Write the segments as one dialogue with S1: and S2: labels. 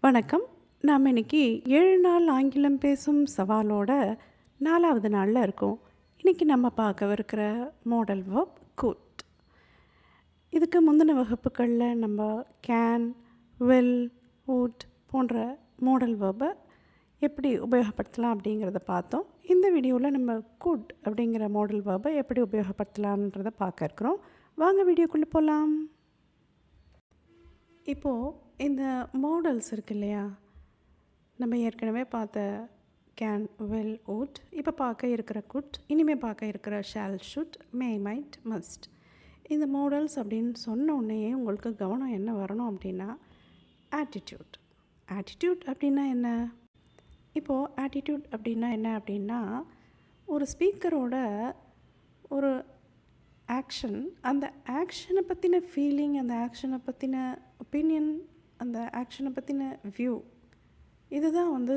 S1: வணக்கம். நாம் இன்னைக்கு 7 நாள் ஆங்கிலம் பேசும் சவாலோட 4வது நாள்ல இருக்கோம். இன்னைக்கு நம்ம பார்க்கவிருக்கிற மாடல் வெர்ப் குட். இதுக்கு முந்தின வகுப்புகள்ல நம்ம கேன், வில், வுட் போன்ற மாடல் வெர்பை எப்படி உபயோகப்படுத்தலாம் அப்படிங்கிறத பார்த்தோம். இந்த வீடியோவில் நம்ம குட் அப்படிங்கிற மாடல் வெர்பை எப்படி உபயோகப்படுத்தலான்றதை பார்க்க இருக்கிறோம். வாங்க வீடியோக்குள்ளே போகலாம். இப்போது இந்த மாடல்ஸ் இருக்கு இல்லையா, நம்ம ஏற்கனவே பார்த்த கேன், வில், வுட், இப்போ பார்க்க இருக்கிற குட், இனிமேல் பார்க்க இருக்கிற shall, should, may, might, must. இந்த மாடல்ஸ் அப்படின்னு சொன்ன உடனேயே உங்களுக்கு கவனம் என்ன வரணும் அப்படின்னா ஆட்டிடியூட். ஆட்டிடியூட் அப்படின்னா என்ன? இப்போது ஆட்டிடியூட் அப்படின்னா என்ன அப்படின்னா, ஒரு ஸ்பீக்கரோட ஒரு ஆக்ஷன், அந்த ஆக்ஷனை பற்றின ஃபீலிங், அந்த ஆக்ஷனை பற்றின ஒப்பீனியன், அந்த ஆக்ஷனை பற்றின வியூ, இதுதான் வந்து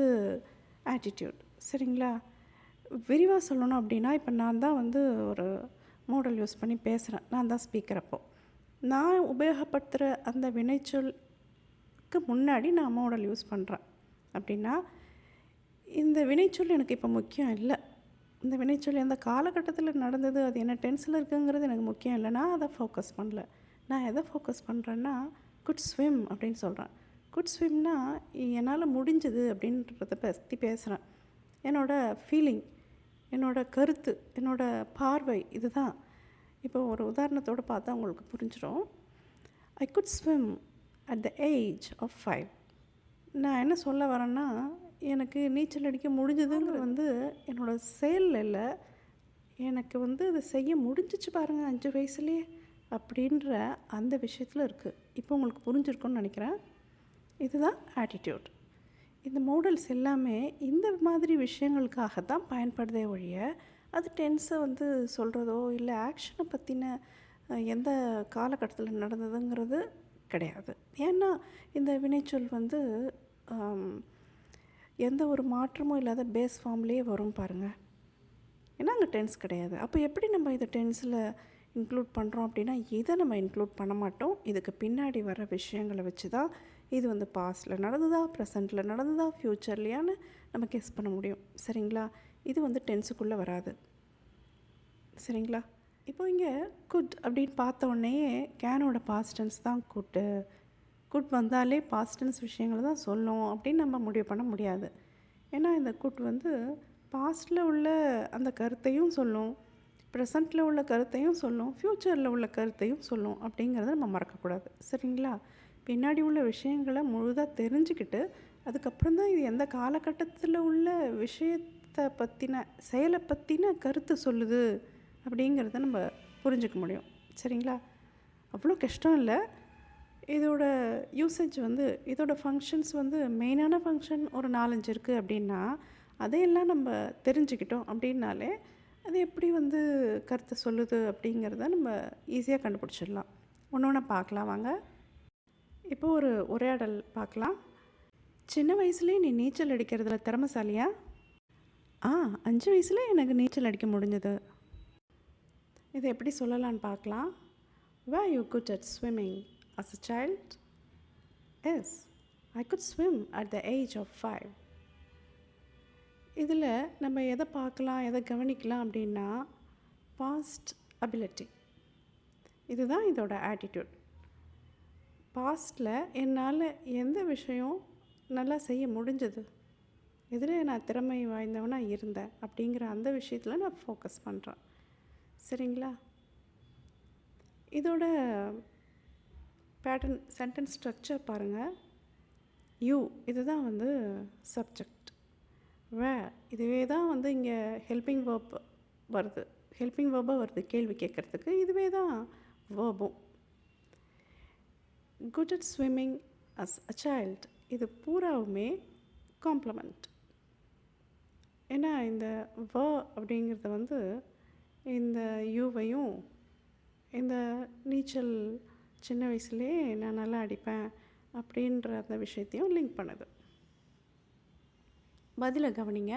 S1: ஆட்டிடியூட். சரிங்களா? விரிவாக சொல்லணும் அப்படின்னா, இப்போ நான் தான் வந்து ஒரு மாடல் யூஸ் பண்ணி பேசுகிறேன், நான் தான் ஸ்பீக்கர். அப்போது நான் உபயோகப்படுத்துகிற அந்த வினைச்சொல்லுக்கு முன்னாடி நான் மாடல் யூஸ் பண்ணுறேன் அப்படின்னா, இந்த வினைச்சொல் எனக்கு இப்போ முக்கியம் இல்லை. இந்த வினைச்சொல் எந்த காலகட்டத்தில் நடந்தது, அது என்ன டென்ஸில் இருக்குங்கிறது எனக்கு முக்கியம் இல்லை. நான் அதை ஃபோக்கஸ் பண்ணல. நான் எதை ஃபோக்கஸ் பண்ணுறேன்னா குட் ஸ்விம் அப்படின்னு சொல்கிறேன். குட் ஸ்விம்னா என்னால் முடிஞ்சது அப்படின்றத பற்றி பேசுகிறேன். என்னோடய ஃபீலிங், என்னோடய கருத்து, என்னோடய பார்வை, இதுதான். இப்போ ஒரு உதாரணத்தோடு பார்த்தா உங்களுக்கு புரிஞ்சிடும். I could swim at the age of 5. நான் என்ன சொல்ல வரேன்னா, எனக்கு நீச்சல் அடிக்க முடிஞ்சதுங்கிற வந்து என்னோடய செயல் இல்லை, எனக்கு வந்து அதை செய்ய முடிஞ்சிச்சு பாருங்கள் 5 வயசுலேயே அப்படின்ற அந்த விஷயத்தில் இருக்குது. இப்போ உங்களுக்கு புரிஞ்சிருக்குன்னு நினைக்கிறேன். இதுதான் ஆட்டிடியூட். இந்த மாடல்ஸ் எல்லாமே இந்த மாதிரி விஷயங்களுக்காக தான் பயன்படுதே ஒழிய, அது டென்ஸை வந்து சொல்கிறதோ இல்லை ஆக்ஷனை பற்றின எந்த காலகட்டத்தில் நடந்ததுங்கிறது கிடையாது. ஏன்னா இந்த வினைச்சொல் வந்து எந்த ஒரு மாற்றமும் இல்லாத பேஸ் ஃபார்ம்லேயே வரும் பாருங்கள். ஏன்னா அங்கே டென்ஸ் கிடையாது. அப்போ எப்படி நம்ம இதை டென்ஸில் இன்க்ளூட் பண்ணுறோம் அப்படின்னா, இதை நம்ம இன்க்ளூட் பண்ண மாட்டோம். இதுக்கு பின்னாடி வர விஷயங்களை வச்சு தான் இது வந்து பாஸ்டில் நடந்ததா, ப்ரெசண்ட்டில் நடந்ததா, ஃப்யூச்சர்லையான்னு நம்ம கெஸ் பண்ண முடியும். சரிங்களா? இது வந்து டென்ஸுக்குள்ளே வராது. சரிங்களா? இப்போ இங்கே குட் அப்படின்னு பார்த்த உடனேயே கேனோட பாஸ்ட் டென்ஸ் தான் குட்டு. குட் வந்தாலே பாஸ்ட் டென்ஸ் விஷயங்களை தான் சொல்லும் அப்படின்னு நம்ம முடிவு பண்ண முடியாது. ஏன்னா இந்த குட் வந்து பாஸ்டில் உள்ள அந்த கருத்தையும் சொல்லும், ப்ரெசண்ட்டில் உள்ள கருத்தையும் சொல்லும், ஃப்யூச்சரில் உள்ள கருத்தையும் சொல்லும் அப்படிங்கிறத நம்ம மறக்கக்கூடாது. சரிங்களா? பின்னாடி உள்ள விஷயங்களை முழுதாக தெரிஞ்சுக்கிட்டு அதுக்கப்புறம் தான் இது எந்த காலகட்டத்தில் உள்ள விஷயத்தை பற்றின, செயலை பற்றின கருத்து சொல்லுது அப்படிங்கிறத நம்ம புரிஞ்சுக்க முடியும். சரிங்களா? அவ்வளோ கஷ்டம் இல்லை. இதோட யூசேஜ் வந்து, இதோட ஃபங்க்ஷன்ஸ் வந்து மெயினான ஃபங்க்ஷன் ஒரு 4-5 இருக்குது அப்படின்னா, அதையெல்லாம் நம்ம தெரிஞ்சுக்கிட்டோம் அப்படின்னாலே அது எப்படி வந்து கருத்தை சொல்லுது அப்படிங்கிறத நம்ம ஈஸியாக கண்டுபிடிச்சிடலாம். ஒன்று ஒன்றா பார்க்கலாம் வாங்க. இப்போ ஒரு உரையாடல் பார்க்கலாம். சின்ன வயசுலேயே நீ நீச்சல் அடிக்கிறதுல திறமைசாலியா? 5 வயசுல எனக்கு நீச்சல் அடிக்க முடிஞ்சது. இதை எப்படி சொல்லலான்னு பார்க்கலாம். Were you good at swimming as a child? Yes, I could swim at the age of 5. இதில் நம்ம எதை பார்க்கலாம், எதை கவனிக்கலாம் அப்படின்னா பாஸ்ட் அபிலிட்டி. இதுதான் இதோட ஆட்டிடியூட். பாஸ்டில் என்னால் எந்த விஷயம் நல்லா செய்ய முடிஞ்சது, இதில் நான் திறமை வாய்ந்தவனாக இருந்தேன் அப்படிங்கிற அந்த விஷயத்தில் நான் ஃபோக்கஸ் பண்ணுறேன். சரிங்களா? இதோட பேட்டர்ன், சென்டென்ஸ் ஸ்ட்ரக்சர் பாருங்கள். யூ இதுதான் வந்து சப்ஜெக்ட். இதுவே தான் வந்து இங்கே ஹெல்பிங் வேர்ப் வருது, ஹெல்பிங் வேர்பாக வருது கேள்வி கேட்குறதுக்கு. இதுவே தான் வேர்பும். Good at swimming as a child, இது பூராவுமே காம்ப்ளிமெண்ட். ஏன்னா இந்த அப்படிங்கிறது வந்து இந்த யூவையும் இந்த நீச்சல் சின்ன வயசுலேயே நான் நல்லா அடிப்பேன் அப்படின்ற அந்த விஷயத்தையும் லிங்க் பண்ணுது. பதிலை கவனிங்க.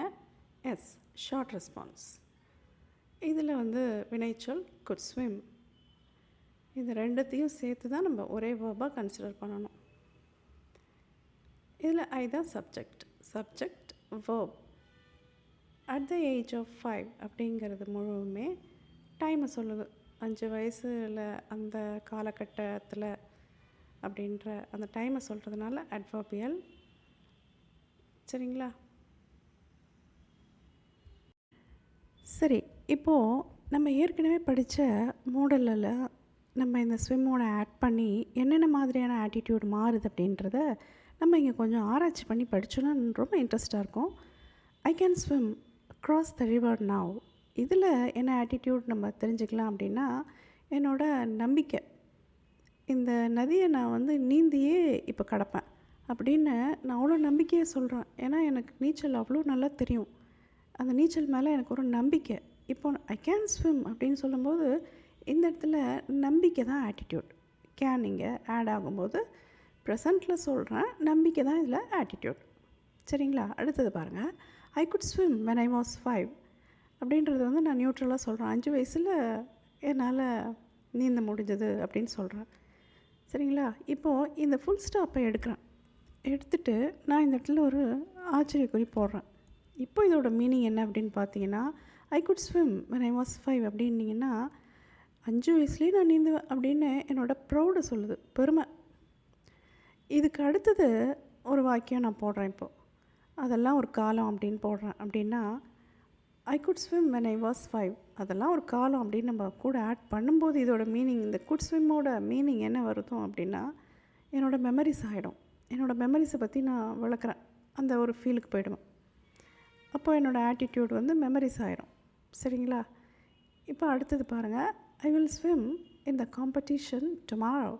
S1: Yes, short response. இதில் வந்து வினைச்சொல் குட் ஸ்விம். இது ரெண்டுத்தையும் சேர்த்து தான் நம்ம ஒரே வேர்பாக கன்சிடர் பண்ணணும். இதில் ஐ தான் subject verb. At the age of 5 அப்படிங்கிறது முழுவதுமே டைமை சொல்லுது. 5 வயசுல அந்த காலகட்டத்தில் அப்படின்ற அந்த டைமை சொல்கிறதுனால அட்வர்பியல். சரிங்களா? சரி, இப்போது நம்ம ஏற்கனவே படித்த மாடலில் நம்ம இந்த ஸ்விம்மோட ஆட் பண்ணி என்னென்ன மாதிரியான ஆட்டிடியூட் மாறுது அப்படின்றத நம்ம இங்கே கொஞ்சம் ஆராய்ச்சி பண்ணி படித்தோன்னா ரொம்ப இன்ட்ரெஸ்டாக இருக்கும். I can swim across the river now. இதில் என்ன ஆட்டிடியூட் நம்ம தெரிஞ்சுக்கலாம் அப்படின்னா, என்னோட நம்பிக்கை, இந்த நதியை நான் வந்து நீந்தியே இப்போ கடப்பேன் அப்படின்னு நான் அவ்வளோ நம்பிக்கையை சொல்கிறேன். ஏன்னா எனக்கு நீச்சல் அவ்வளோ நல்லா தெரியும். அந்த நீச்சல் மேலே எனக்கு ஒரு நம்பிக்கை. இப்போ ஐ கேன் ஸ்விம் அப்படின்னு சொல்லும்போது இந்த இடத்துல நம்பிக்கை தான் ஆட்டிடியூட். கேன் இங்கே ஆட் ஆகும்போது ப்ரெசண்ட்டில் சொல்கிறேன், நம்பிக்கை தான் இதில் ஆட்டிடியூட். சரிங்களா? அடுத்தது பாருங்கள். ஐ could swim when I was 5 அப்படின்றது வந்து நான் நியூட்ரலாக சொல்கிறேன். 5 வயசில் என்னால் நீந்த முடிஞ்சது அப்படின்னு சொல்கிறேன். சரிங்களா? இப்போது இந்த ஃபுல் ஸ்டாப்பை எடுக்கிறேன். எடுத்துகிட்டு நான் இந்த இடத்துல ஒரு ஆச்சரியக்குறி போடுறேன். இப்போ இதோட மீனிங் என்ன அப்படின்னு பார்த்தீங்கன்னா, ஐ could swim when I was 5 அப்படின்னீங்கன்னா 5 வயசுலேயே நான் நீந்துவேன் அப்படின்னு என்னோடய ப்ரௌடை சொல்லுது, பெருமை. இதுக்கு அடுத்தது ஒரு வாக்கியம் நான் போடுறேன். இப்போது அதெல்லாம் ஒரு காலம் அப்படின்னு போடுறேன். அப்படின்னா ஐ could swim when I was 5 அதெல்லாம் ஒரு காலம் அப்படின்னு நம்ம கூட ஆட் பண்ணும்போது இதோட மீனிங், இந்த குட் ஸ்விம்மோட மீனிங் என்ன வருதும் அப்படின்னா, என்னோடய மெமரிஸ் ஆகிடும். என்னோடய மெமரிஸை பற்றி நான் விளக்குறேன், அந்த ஒரு ஃபீலுக்கு போயிடுவேன். அப்போ என்னோடய ஆட்டிடியூட் வந்து மெமரிஸ் ஆகிடும். சரிங்களா? இப்போ அடுத்தது பாருங்கள். I will swim in the competition tomorrow.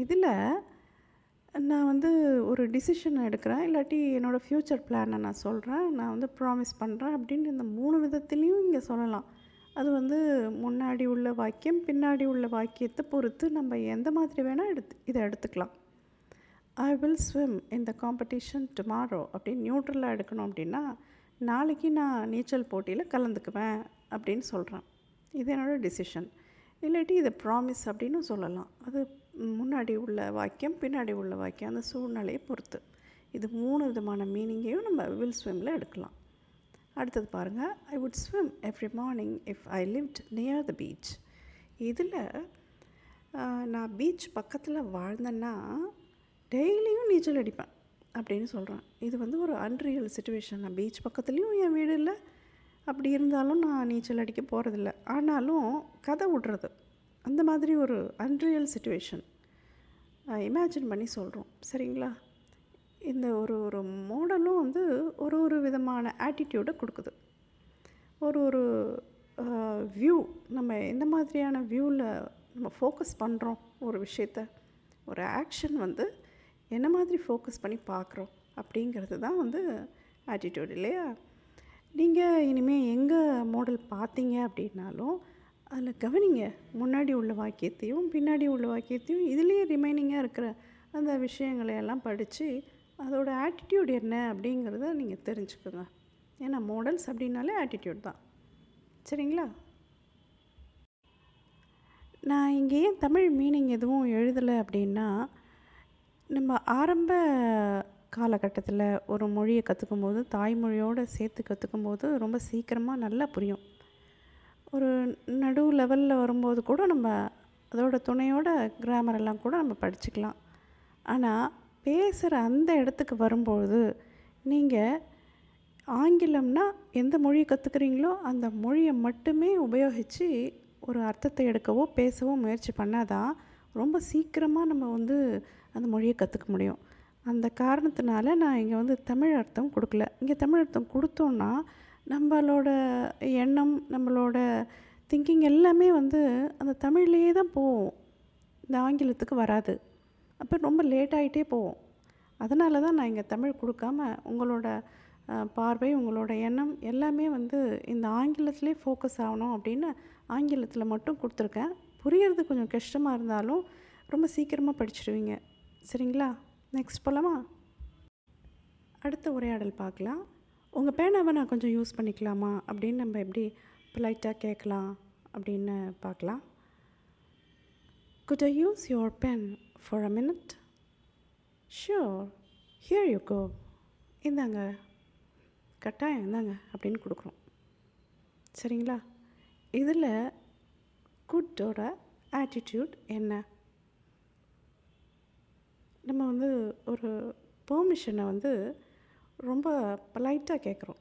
S1: இதில் நான் வந்து ஒரு டிசிஷன் எடுக்கிறேன், இல்லாட்டி என்னோடய ஃப்யூச்சர் பிளானை நான் சொல்கிறேன், நான் வந்து ப்ராமிஸ் பண்ணுறேன் அப்படின்னு இந்த 3 விதத்துலேயும் இங்கே சொல்லலாம். அது வந்து முன்னாடி உள்ள வாக்கியம், பின்னாடி உள்ள வாக்கியத்தை பொறுத்து நம்ம எந்த மாதிரி வேணால் இதை எடுத்துக்கலாம். I will swim in the competition tomorrow அப்படின்னு நியூட்ரலாக எடுக்கணும். அப்படின்னா நாளைக்கு நான் நீச்சல் போட்டியில் கலந்துக்குவேன் அப்படின்னு சொல்கிறேன். இது என்னோடய டிசிஷன். இல்லாட்டி இதை ப்ராமிஸ் அப்படின்னு சொல்லலாம். அது முன்னாடி உள்ள வாக்கியம், பின்னாடி உள்ள வாக்கியம், அந்த சூழ்நிலையை பொறுத்து. இது 3 விதமான மீனிங்கையும் நம்ம வில் ஸ்விம்மில் எடுக்கலாம். அடுத்தது பாருங்கள். I would swim every morning if I lived near the beach. இதில் நான் பீச் பக்கத்தில் வாழ்ந்தேன்னா டெய்லியும் நீச்சல் அடிப்பேன் அப்படின்னு சொல்கிறேன். இது வந்து ஒரு அன்ரியல் சிச்சுவேஷன். நான் பீச் பக்கத்துலேயும் என் வீடு இல்லை, அப்படி இருந்தாலும் நான் நீச்சல் அடிக்க போகிறதில்ல. ஆனாலும் கதை விட்றது, அந்த மாதிரி ஒரு அன்ரியல் சிச்சுவேஷன் இமேஜின் பண்ணி சொல்கிறோம். சரிங்களா? இந்த ஒரு மாடலும் வந்து ஒரு விதமான ஆட்டிடியூடை கொடுக்குது. ஒரு வியூ, நம்ம எந்த மாதிரியான வியூவில் நம்ம ஃபோக்கஸ் பண்ணுறோம் ஒரு விஷயத்த, ஒரு ஆக்ஷன் வந்து என்ன மாதிரி ஃபோக்கஸ் பண்ணி பார்க்குறோம் அப்படிங்கிறது தான் வந்து ஆட்டிடியூட் இல்லையா? நீங்கள் இனிமேல் எங்கே மாடல் பார்த்தீங்க அப்படின்னாலும் அதில் கவனிங்க, முன்னாடி உள்ள வாக்கியத்தையும் பின்னாடி உள்ள வாக்கியத்தையும் இதுலேயே ரிமைனிங்காக இருக்கிற அந்த விஷயங்களை எல்லாம் படித்து அதோட ஆட்டிடியூட் என்ன அப்படிங்கிறத நீங்கள் தெரிஞ்சுக்கோங்க. ஏன்னா மாடல்ஸ் அப்படின்னாலே ஆட்டிடியூட் தான். சரிங்களா? நான் இங்கே ஏன் தமிழ் மீனிங் எதுவும் எழுதலை அப்படின்னா, நம்ம ஆரம்ப காலகட்டத்தில் ஒரு மொழியை கற்றுக்கும் போது, தாய்மொழியோடு சேர்த்து கற்றுக்கும் போது ரொம்ப சீக்கிரமாக நல்லா புரியும். ஒரு நடு லெவலில் வரும்போது கூட நம்ம அதோட துணையோட கிராமர் எல்லாம் கூட நம்ம படிச்சுக்கலாம். ஆனால் பேசுகிற அந்த இடத்துக்கு வரும்போது நீங்கள் ஆங்கிலம்னா எந்த மொழியை கற்றுக்குறீங்களோ அந்த மொழியை மட்டுமே உபயோகித்து ஒரு அர்த்தத்தை எடுக்கவோ பேசவோ முயற்சி பண்ணாதான் ரொம்ப சீக்கிரமாக நம்ம வந்து அந்த மொழியை கற்றுக்க முடியும். அந்த காரணத்தினால நான் இங்கே வந்து தமிழ் அர்த்தம் கொடுக்கல. இங்கே தமிழ் அர்த்தம் கொடுத்தோன்னா நம்மளோட எண்ணம், நம்மளோட திங்கிங் எல்லாமே வந்து அந்த தமிழ்லேயே தான் போகும், இந்த ஆங்கிலத்துக்கு வராது. அப்போ ரொம்ப லேட் ஆகிட்டே போகும். அதனால தான் நான் இங்கே தமிழ் கொடுக்காம உங்களோட பார்வை, உங்களோட எண்ணம் எல்லாமே வந்து இந்த ஆங்கிலத்திலே ஃபோக்கஸ் ஆகணும் அப்படின்னு ஆங்கிலத்தில் மட்டும் கொடுத்துருக்கேன். புரியறது கொஞ்சம் கஷ்டமாக இருந்தாலும் ரொம்ப சீக்கிரமாக படிச்சிடுவீங்க. சரிங்களா? நெக்ஸ்ட் போகலாமா? அடுத்த உரையாடல் பார்க்கலாம். உங்கள் பேனாவை நான் கொஞ்சம் யூஸ் பண்ணிக்கலாமா அப்படின்னு நம்ம எப்படி பொலைட்டாக கேட்கலாம் அப்படின்னு பார்க்கலாம். Could I use your pen for a minute? Sure, here you go, இந்தாங்க, கட்டாயம் இந்தாங்க அப்படின்னு கொடுக்குறோம். சரிங்களா? இதில் குட்டோட ஆட்டிடியூட் என்ன? நம்ம வந்து ஒரு பெர்மிஷனை வந்து ரொம்ப பொலைட்டாக கேட்குறோம்.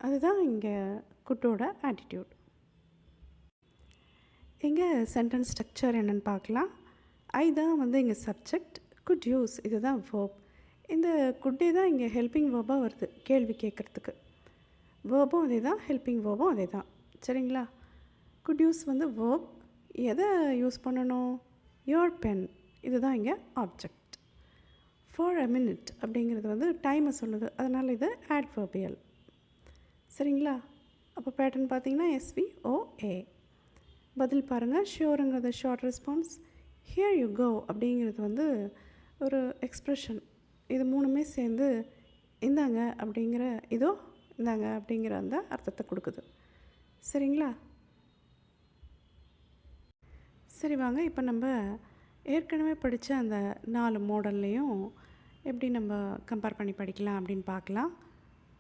S1: அதுதான் இங்கே குட்டோட ஆட்டிடியூட். இங்கே சென்டென்ஸ் ஸ்ட்ரக்சர் என்னென்னு பார்க்கலாம். ஐ தான் வந்து இங்கே சப்ஜெக்ட், குட் யூஸ் இதுதான் வேர்ப். இந்த குட்டே தான் இங்கே ஹெல்பிங் வேர்பாக வருது கேள்வி கேட்குறதுக்கு. வேர்பும் அதே தான், ஹெல்பிங் வேர்பும் அதே தான். சரிங்களா? குட் யூஸ் வந்து வேர்ப். எதை யூஸ் பண்ணணும்? யோர் பென் இதுதான் இங்கே ஆப்ஜெக்ட். ஃபார் அ மினிட் அப்படிங்கிறது வந்து டைமை சொல்லுது, அதனால் இது ஆட்வர்பியல். சரிங்களா? அப்போ பேட்டர்ன் பார்த்தீங்கன்னா SVOA. பதில் பாருங்கள். ஷியோருங்கிறது short response, here you go அப்படிங்கிறது வந்து ஒரு எக்ஸ்ப்ரெஷன். இது மூணுமே சேர்ந்து இந்தாங்க அப்படிங்கிற இதோ இந்தாங்க அப்படிங்கிற அந்த அர்த்தத்தை கொடுக்குது. சரிங்களா? சரி, வாங்க இப்போ நம்ம ஏற்கனவே படித்த அந்த 4 மாடல்லையும் எப்படி நம்ம கம்பேர் பண்ணி படிக்கலாம் அப்படின்னு பார்க்கலாம்.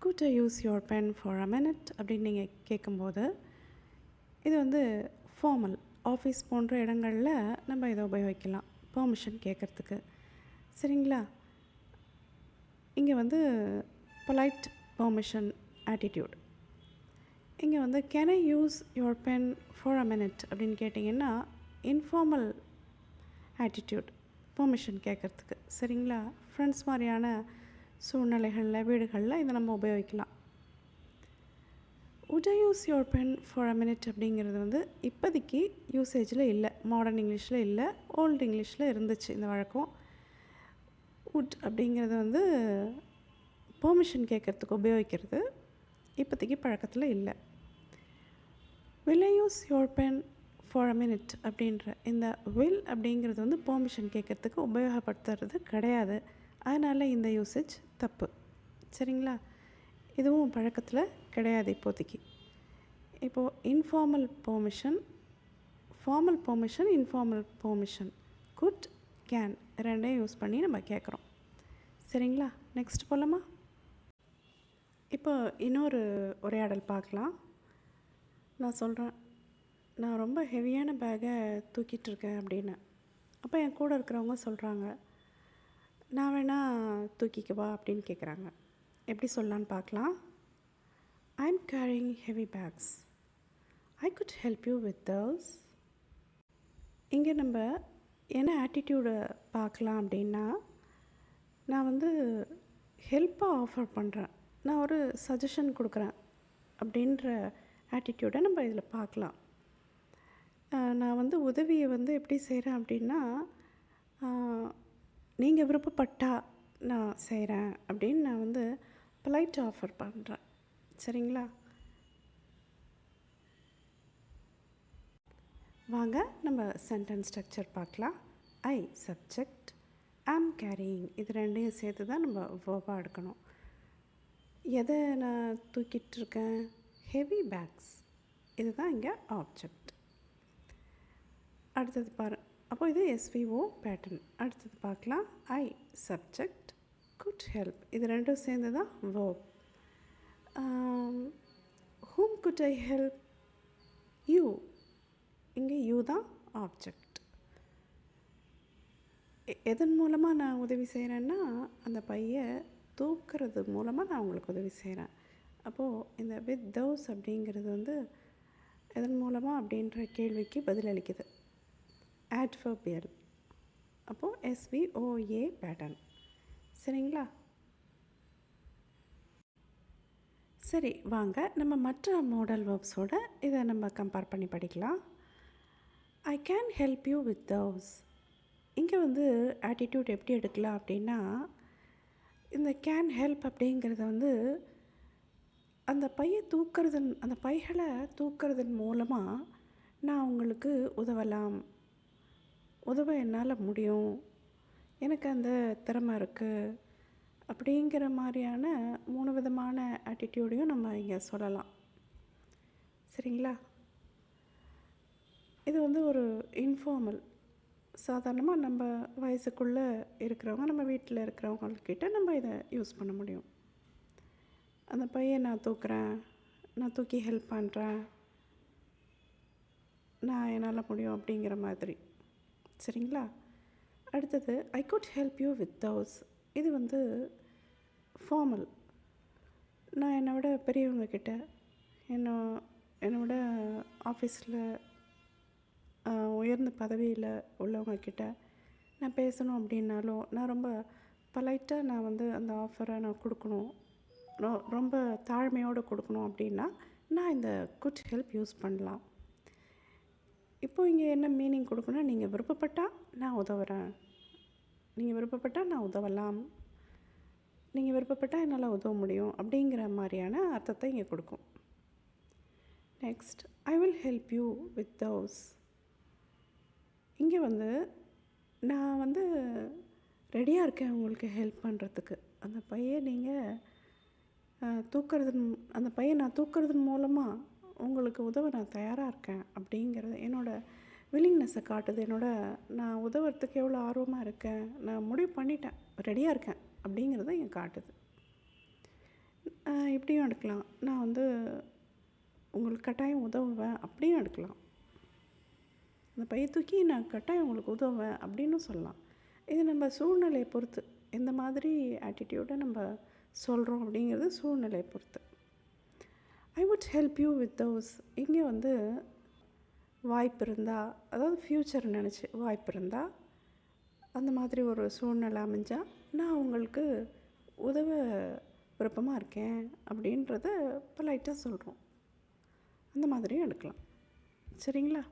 S1: Could I use your pen for a minute அப்படின்னு நீங்கள் கேட்கும்போது இது வந்து ஃபார்மல், ஆஃபீஸ் போன்ற இடங்களில் நம்ம இதை உபயோகிக்கலாம் பெர்மிஷன் கேட்குறதுக்கு. சரிங்களா? இங்கே வந்து பொலைட் பெர்மிஷன் ஆட்டிடியூட். இங்கே வந்து can I use your pen for a minute அப்படின்னு கேட்டிங்கன்னா இன்ஃபார்மல் ஆட்டிடியூட் பெர்மிஷன் கேட்குறதுக்கு. சரிங்களா? ஃப்ரெண்ட்ஸ் மாதிரியான சூழ்நிலைகளில், வீடுகளில் இதை நம்ம உபயோகிக்கலாம். would I use your pen for a minute அப்படிங்கிறது வந்து இப்போதைக்கு யூசேஜில் இல்லை, மாடர்ன் இங்கிலீஷில் இல்லை, ஓல்டு இங்கிலீஷில் இருந்துச்சு இந்த வழக்கம். would அப்படிங்கிறது வந்து பெர்மிஷன் கேட்குறதுக்கு உபயோகிக்கிறது, இப்போதைக்கு பழக்கத்தில் இல்லை. will I use your pen for a minute அப்படின்ற இந்த will அப்படிங்கிறது வந்து பெர்மிஷன் கேட்குறதுக்கு உபயோகப்படுத்துறது கிடையாது, அதனால் இந்த யூசேஜ் தப்பு. சரிங்களா? இதுவும் பழக்கத்தில் கிடையாது இப்போதைக்கு. இப்போது informal permission, formal permission, informal permission, good, can ரெண்டையும் யூஸ் பண்ணி நம்ம கேட்குறோம். சரிங்களா? நெக்ஸ்ட் போகலாமா? இப்போ இன்னொரு உரையாடல் பார்க்கலாம். நான் சொல்கிறேன், நான் ரொம்ப ஹெவியான பேக்கை தூக்கிட்டு இருக்கேன் அப்படின்னு. அப்போ என் கூட இருக்கிறவங்க சொல்கிறாங்க, நான் வேணால் தூக்கிக்கவா அப்படின்னு கேட்குறாங்க. எப்படி சொல்லலான்னு பார்க்கலாம். I am carrying heavy bags. I could help you with those. இங்கே நம்ம என்ன ஆட்டிடியூடை பார்க்கலாம் அப்படின்னா, நான் வந்து ஹெல்ப்பாக ஆஃபர் பண்ணுறேன், நான் ஒரு சஜஷன் கொடுக்குறேன் அப்படின்ற ஆட்டிடியூடை நம்ம இதில் பார்க்கலாம். நான் வந்து உதவியை வந்து எப்படி செய்கிறேன் அப்படின்னா, நீங்கள் விருப்பப்பட்டா நான் செய்கிறேன் அப்படின்னு நான் வந்து பொலைட் ஆஃபர் பண்ணுறேன். சரிங்களா? வாங்க நம்ம சென்டென்ஸ் ஸ்ட்ரக்சர் பார்க்கலாம். ஐ சப்ஜெக்ட், ஆம் கேரியிங் இது ரெண்டையும் சேர்த்து தான் நம்ம வேர்பாக எடுக்கணும். எதை நான் தூக்கிட்டு இருக்கேன்? ஹெவி பேக்ஸ், இதுதான் இங்கே ஆப்ஜெக்ட். அடுத்தது பாரு, அப்போ இது SVO பேட்டர்ன். அடுத்தது பார்க்கலாம். ஐ சப்ஜெக்ட், குட் ஹெல்ப் இது ரெண்டும் சேர்ந்து தான் verb. whom could I help? you, இங்கே யூ தான் ஆப்ஜெக்ட். எதன் மூலமாக நான் உதவி செய்கிறேன்னா, அந்த பையை தூக்குறது மூலமாக நான் உங்களுக்கு உதவி செய்கிறேன். அப்போது இந்த வித் தோஸ் அப்படிங்கிறது வந்து எதன் மூலமாக அப்படின்ற கேள்விக்கு பதிலளிக்குது, ஆட்வர்பியல். அப்போது SVOA பேட்டர்ன். சரிங்களா? சரி, வாங்க நம்ம மற்ற மாடல் வேர்ப்ஸோட இதை நம்ம கம்பேர் பண்ணி படிக்கலாம். I can help you with those. இங்கே வந்து ஆட்டிடியூட் எப்படி எடுக்கலாம் அப்படின்னா, இந்த கேன் ஹெல்ப் அப்படிங்கிறத வந்து அந்த பையை தூக்குறதன், அந்த பைகளை தூக்குறதன் மூலமாக நான் உங்களுக்கு உதவலாம், உதவ என்னால் முடியும், எனக்கு அந்த திறமை இருக்குது அப்படிங்கிற மாதிரியான 3 விதமான ஆட்டிடியூடையும் நம்ம இங்கே சொல்லலாம். சரிங்களா? இது வந்து ஒரு இன்ஃபார்மல் சாதாரணமாக நம்ம வயசுக்குள்ளே இருக்கிறவங்க, நம்ம வீட்டில் இருக்கிறவங்கக்கிட்ட நம்ம இதை யூஸ் பண்ண முடியும். அந்த பையன் நான் தூக்குறேன், நான் தூக்கி ஹெல்ப் பண்ணுறேன், நான் என்னால் முடியும் அப்படிங்கிற மாதிரி. சரிங்களா? அடுத்தது I could help you with those. இது வந்து ஃபார்மல். நான் என்னோட பெரியவங்க கிட்ட, என்னோட ஆஃபீஸில் உயர்ந்த பதவியில் உள்ளவங்க கிட்ட நான் பேசணும் அப்படின்னாலும், நான் ரொம்ப பொலைட்டாக நான் வந்து அந்த ஆஃபரை நான் கொடுக்கணும், ரொம்ப தாழ்மையோடு கொடுக்கணும் அப்படின்னா நான் இந்த குட் ஹெல்ப் யூஸ் பண்ணலாம். இப்போது இங்கே என்ன மீனிங் கொடுக்கணும்? நீங்கள் விருப்பப்பட்டால் நான் உதவுறேன், நீங்கள் விருப்பப்பட்டால் நான் உதவலாம், நீங்கள் விருப்பப்பட்டால் என்னால் உதவ முடியும் அப்படிங்கிற மாதிரியான அர்த்தத்தை இங்கே கொடுக்கும். Next I will help you with those. இங்கே வந்து நான் வந்து ரெடியாக இருக்கேன் உங்களுக்கு ஹெல்ப் பண்ணுறதுக்கு. அந்த பையன் நீங்கள் அந்த பையன் நான் தூக்குறதன் மூலமாக உங்களுக்கு உதவ நான் தயாராக இருக்கேன் அப்படிங்கிறது என்னோடய வில்லிங்னஸை காட்டுது. நான் உதவுறதுக்கு எவ்வளோ ஆர்வமாக இருக்கேன், நான் முடிவு பண்ணிட்டேன், ரெடியாக இருக்கேன் அப்படிங்கிறத இங்கே காட்டுது. இப்படியும் எடுக்கலாம், நான் வந்து உங்களுக்கு கட்டாயம் உதவுவேன் அப்படியும் எடுக்கலாம். அந்த பையை தூக்கி நான் கட்டாயம் உங்களுக்கு உதவுவேன் அப்படின்னு சொல்லலாம். இது நம்ம சூழ்நிலையை பொறுத்து, எந்த மாதிரி ஆட்டிடியூடை நம்ம சொல்கிறோம் அப்படிங்கிறது சூழ்நிலையை பொறுத்து. I would help you with those. இங்கே வந்து வாய்ப்பு இருந்தால், அதாவது ஃப்யூச்சர் நினச்சி வாய்ப்பு இருந்தால், அந்த மாதிரி ஒரு சூழ்நிலை அமைஞ்சால் நான் உங்களுக்கு உதவ விருப்பமாக இருக்கேன் அப்படின்றத பொலைட்டாக சொல்கிறோம். அந்த மாதிரியும் எடுக்கலாம். சரிங்களா?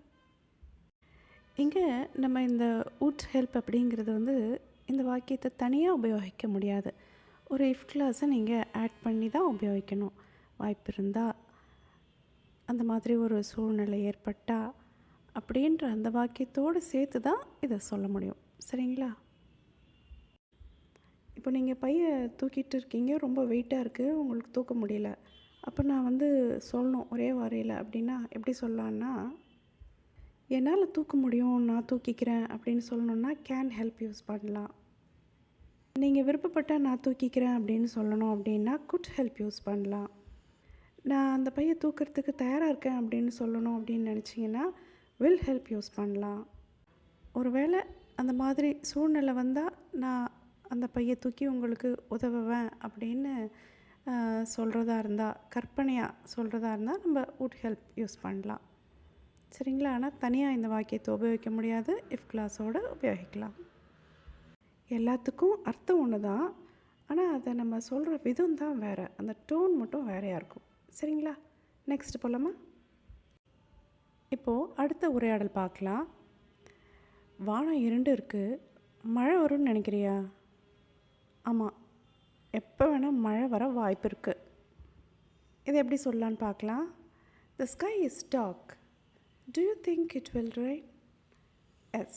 S1: இங்கே நம்ம இந்த வுட் ஹெல்ப் அப்படிங்கிறது வந்து இந்த வாக்கியத்தை தனியாக உபயோகிக்க முடியாது. ஒரு இஃப் கிளாஸை நீங்கள் ஆட் பண்ணி தான் உபயோகிக்கணும். வாய்ப்பு இருந்தால், அந்த மாதிரி ஒரு சூழ்நிலை ஏற்பட்டால் அப்படின்ற அந்த வாக்கியத்தோடு சேர்த்து தான் இதை சொல்ல முடியும். சரிங்களா? இப்போ நீங்கள் பையை தூக்கிட்டு இருக்கீங்க, ரொம்ப வெயிட்டாக இருக்குது, உங்களுக்கு தூக்க முடியல. அப்போ நான் வந்து சொல்லணும் ஒரே வாரையில் அப்படின்னா எப்படி சொல்லலான்னா, என்னால் தூக்க முடியும், நான் தூக்கிக்கிறேன் அப்படின்னு சொல்லணுன்னா கேன் ஹெல்ப் யூஸ் பண்ணலாம். நீங்கள் விருப்பப்பட்டால் நான் தூக்கிக்கிறேன் அப்படின்னு சொல்லணும் அப்படின்னா குட் ஹெல்ப் யூஸ் பண்ணலாம். நான் அந்த பையை தூக்கிறதுக்கு தயாராக இருக்கேன் அப்படின்னு சொல்லணும் அப்படின்னு நினச்சிங்கன்னா வில் ஹெல்ப் யூஸ் பண்ணலாம். ஒருவேளை அந்த மாதிரி சூழ்நிலை வந்தால் நான் அந்த பையை தூக்கி உங்களுக்கு உதவுவேன் அப்படின்னு சொல்கிறதா இருந்தால், கற்பனையாக சொல்கிறதா இருந்தால் நம்ம வுட் ஹெல்ப் யூஸ் பண்ணலாம். சரிங்களா? ஆனால் தனியாக இந்த வாக்கியத்தை உபயோகிக்க முடியாது, இஃப் கிளாஸோடு உபயோகிக்கலாம். எல்லாத்துக்கும் அர்த்தம் ஒன்று தான், ஆனால் அதை நம்ம சொல்கிற விதம் தான் வேறு, அந்த டோன் மட்டும் வேறையாக இருக்கும். சரிங்களா? நெக்ஸ்ட் போகலாமா? இப்போது அடுத்த உரையாடல் பார்க்கலாம். வானம் இருண்டு இருக்குது, மழை வரும்னு நினைக்கிறியா? ஆமாம், எப்போ வேணால் மழை வர வாய்ப்பு இருக்குது. இதை எப்படி சொல்லலான்னு பார்க்கலாம். The sky is dark. Do you think it will rain? Yes,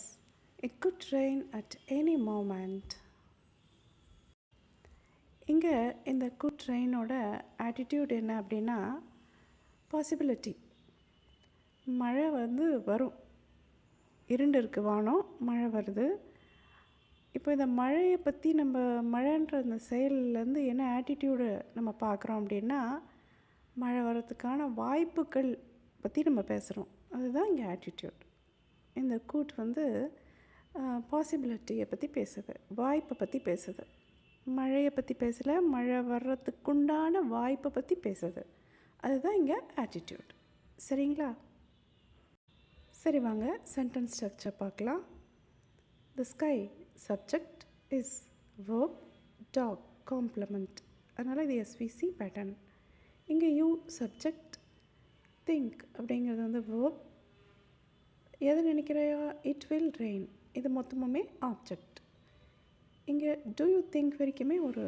S1: it could rain at any moment. இங்கே இந்த குட் ரெயினோட ஆட்டிடியூட் என்ன அப்படின்னா பாசிபிலிட்டி. மழை வந்து வரும், இருண்டு இருக்குது, வானம், மழை வருது. இப்போ இந்த மழையை பற்றி நம்ம மழைன்ற அந்த செயல்லேருந்து என்ன ஆட்டிடியூடு நம்ம பார்க்குறோம் அப்படின்னா மழை வர்றதுக்கான வாய்ப்புகள் பற்றி நம்ம பேசுகிறோம். அதுதான் இங்கே ஆட்டிடியூட். இந்த கூட் வந்து பாசிபிலிட்டியை பற்றி பேசுது, வாய்ப்பை பற்றி பேசுது. மழையை பற்றி பேசலை, மழை வர்றதுக்குண்டான வாய்ப்பை பற்றி பேசுது. அதுதான் இங்கே ஆட்டிடியூட். சரிங்களா? சரி, வாங்க சென்டென்ஸ் ஸ்ட்ரக்சர் பார்க்கலாம். The sky subject is verb, dark complement. அதனால் இது எஸ்விசி பேட்டர்ன். இங்கே யூ சப்ஜெக்ட், திங்க் அப்படிங்கிறது வந்து verb. எதை நினைக்கிறையா? It will rain. இது மொத்தமுமே ஆப்ஜெக்ட். இங்கே டூ யூ திங்க் வரைக்குமே ஒரு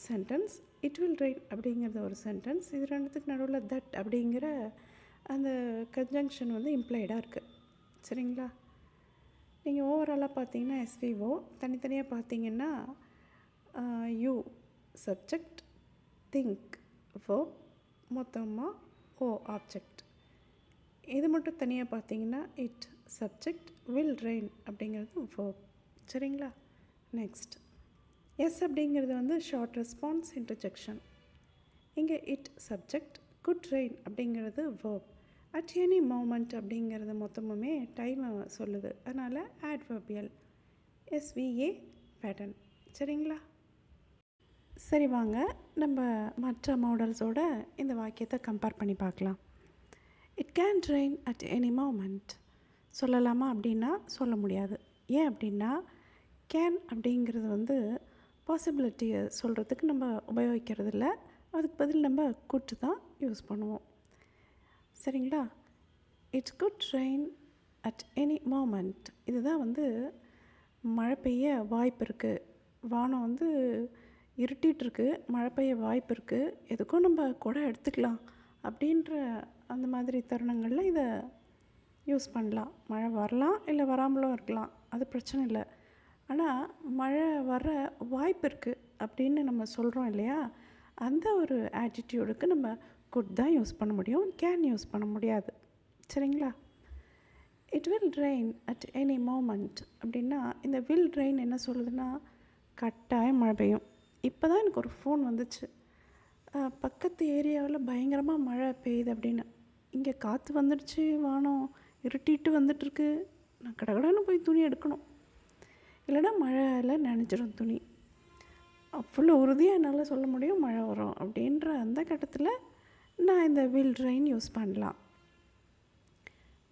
S1: சென்டென்ஸ், இட் வில் ரெயின் அப்படிங்கிறது ஒரு சென்டென்ஸ். இது ரெண்டுத்துக்கு நடுவில் தட் அப்படிங்கிற அந்த கன்ஜங்ஷன் வந்து இம்ப்ளைடாக இருக்குது. சரிங்களா? நீங்கள் ஓவராலாக பார்த்தீங்கன்னா எஸ்விஓ, தனித்தனியாக பார்த்தீங்கன்னா யூ சப்ஜெக்ட், திங்க் verb, மொத்தமாக ஓ ஆப்ஜெக்ட். இது மட்டும் தனியாக பார்த்தீங்கன்னா இட் சப்ஜெக்ட், வில் ரெயின் அப்படிங்கிறது verb. சரிங்களா? நெக்ஸ்ட் எஸ் அப்படிங்கிறது வந்து ஷார்ட் ரெஸ்பான்ஸ் இன்டர்ஜெக்ஷன். இங்கே இட் சப்ஜெக்ட், குட் ரெயின் அப்படிங்கிறது verb. அட் எனி மோமெண்ட் அப்படிங்கிறது மொத்தமுமே டைமை சொல்லுது. அதனால் adverbial SVA பேட்டர்ன். சரிங்களா? சரி, வாங்க நம்ம மற்ற மாடல்ஸோட இந்த வாக்கியத்தை கம்பேர் பண்ணி பார்க்கலாம். It can rain at any moment சொல்லலாமா அப்படின்னா சொல்ல முடியாது. ஏன் அப்படின்னா கேன் அப்படிங்கிறது வந்து பாசிபிலிட்டியை சொல்கிறதுக்கு நம்ம உபயோகிக்கிறது இல்லை. அதுக்கு பதில் நம்ம குட் தான் யூஸ் பண்ணுவோம். சரிங்களா? It's good rain at any moment. இதுதான் வந்து மழை பெய்ய வாய்ப்பு இருக்குது, வானம் வந்து இருட்டிகிட்ருக்கு, மழை பெய்ய வாய்ப்பு இருக்குது, எதுக்கும் நம்ம கூட எடுத்துக்கலாம் அப்படின்ற அந்த மாதிரி தருணங்களில் இதை யூஸ் பண்ணலாம். மழை வரலாம், இல்லை வராமலும் இருக்கலாம், அது பிரச்சனை இல்லை. ஆனால் மழை வர வாய்ப்பு இருக்குது அப்படின்னு நம்ம சொல்கிறோம் இல்லையா, அந்த ஒரு ஆட்டிடியூடுக்கு நம்ம குட் தான் யூஸ் பண்ண முடியும், கேன் யூஸ் பண்ண முடியாது. சரிங்களா? It will rain at any moment அப்படின்னா இந்த வில் ரெயின் என்ன சொல்லுதுன்னா கட்டாயம் மழை பெய்யும். இப்போ தான் எனக்கு ஒரு ஃபோன் வந்துச்சு, பக்கத்து ஏரியாவில் பயங்கரமாக மழை பெய்யுது அப்படின்னு. இங்கே காற்று வந்துடுச்சு, வானம் இருட்டிட்டு வந்துட்டுருக்கு, நான் கடகடன்னு போய் துணி எடுக்கணும், இல்லைனா மழையில் நனைஞ்சிடும் துணி. அவ்வளோ உறுதியாக என்னால் சொல்ல முடியும் மழை வரும் அப்படின்ற அந்த கட்டத்தில் நான் இந்த வில் ரெயின் யூஸ் பண்ணலாம்.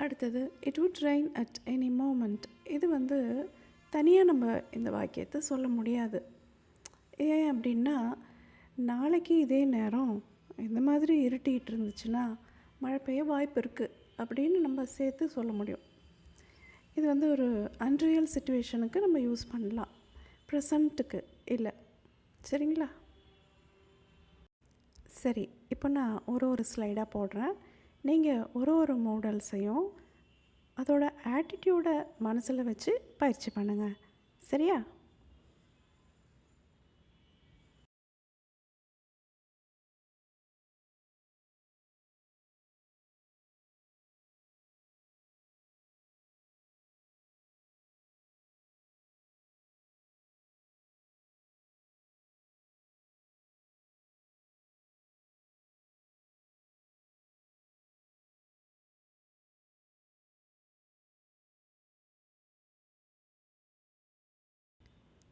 S1: அடுத்தது it would rain at any moment. இது வந்து தனியாக நம்ம இந்த வாக்கியத்தை சொல்ல முடியாது. ஏன் அப்படின்னா நாளைக்கு இதே நேரம் இந்த மாதிரி இருட்டிகிட்டு இருந்துச்சுன்னா மழை பெய்ய வாய்ப்பு இருக்குது அப்படின்னு நம்ம சேர்த்து சொல்ல முடியும். இது வந்து ஒரு அன்ரியல் சிச்சுவேஷனுக்கு நம்ம யூஸ் பண்ணலாம், ப்ரெசண்ட்டுக்கு இல்லை. சரிங்களா? சரி, இப்போ நான் ஒரு ஸ்லைடாக போடுறேன். நீங்கள் ஒரு மாடல்ஸையும் அதோட ஆட்டிடியூடை மனசில் வச்சு பயிற்சி பண்ணுங்கள். சரியா?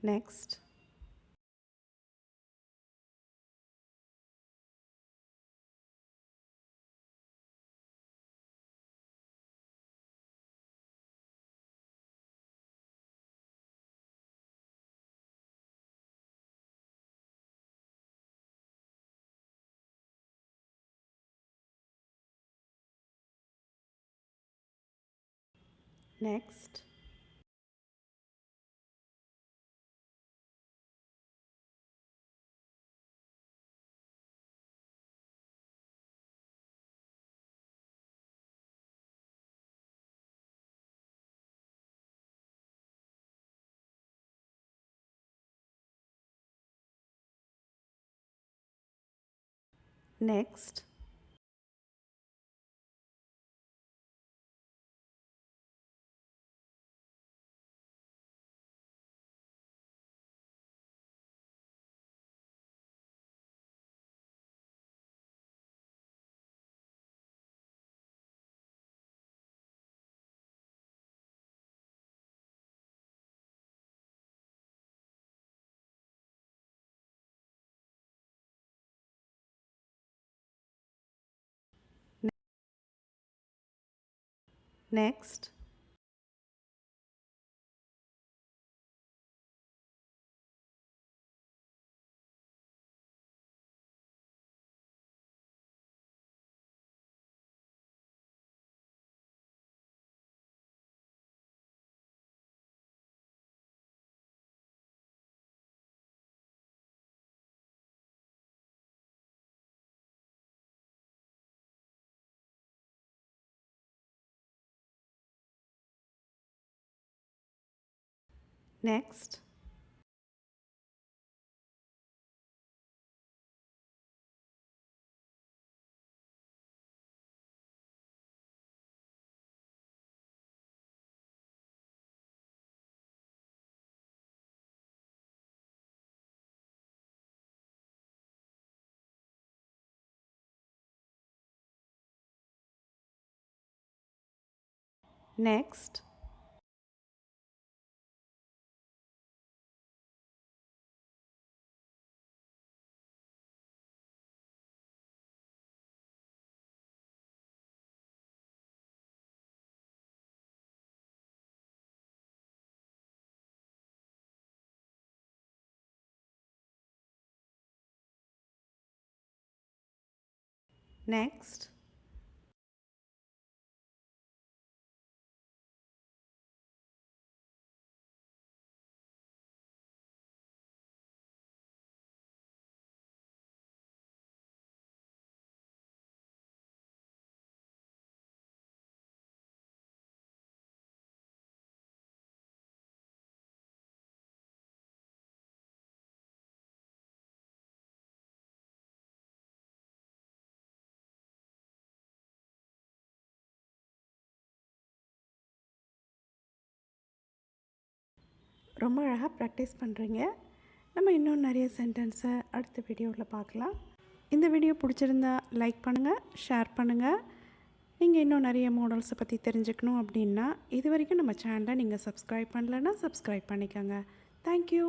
S1: Next next next next next Next. Next. ரொம்ப அழகாக ப்ராக்டிஸ் பண்ணுறீங்க. நம்ம இன்னும் நிறைய சென்டென்ஸை அடுத்த வீடியோவில் பார்க்கலாம். இந்த வீடியோ பிடிச்சிருந்தா லைக் பண்ணுங்கள், ஷேர் பண்ணுங்கள். நீங்கள் இன்னும் நிறைய மாடல்ஸை பற்றி தெரிஞ்சுக்கணும் அப்படின்னா இது வரைக்கும் நம்ம சேனலை நீங்கள் சப்ஸ்கிரைப் பண்ணலைன்னா சப்ஸ்கிரைப் பண்ணிக்கோங்க. தேங்க்யூ.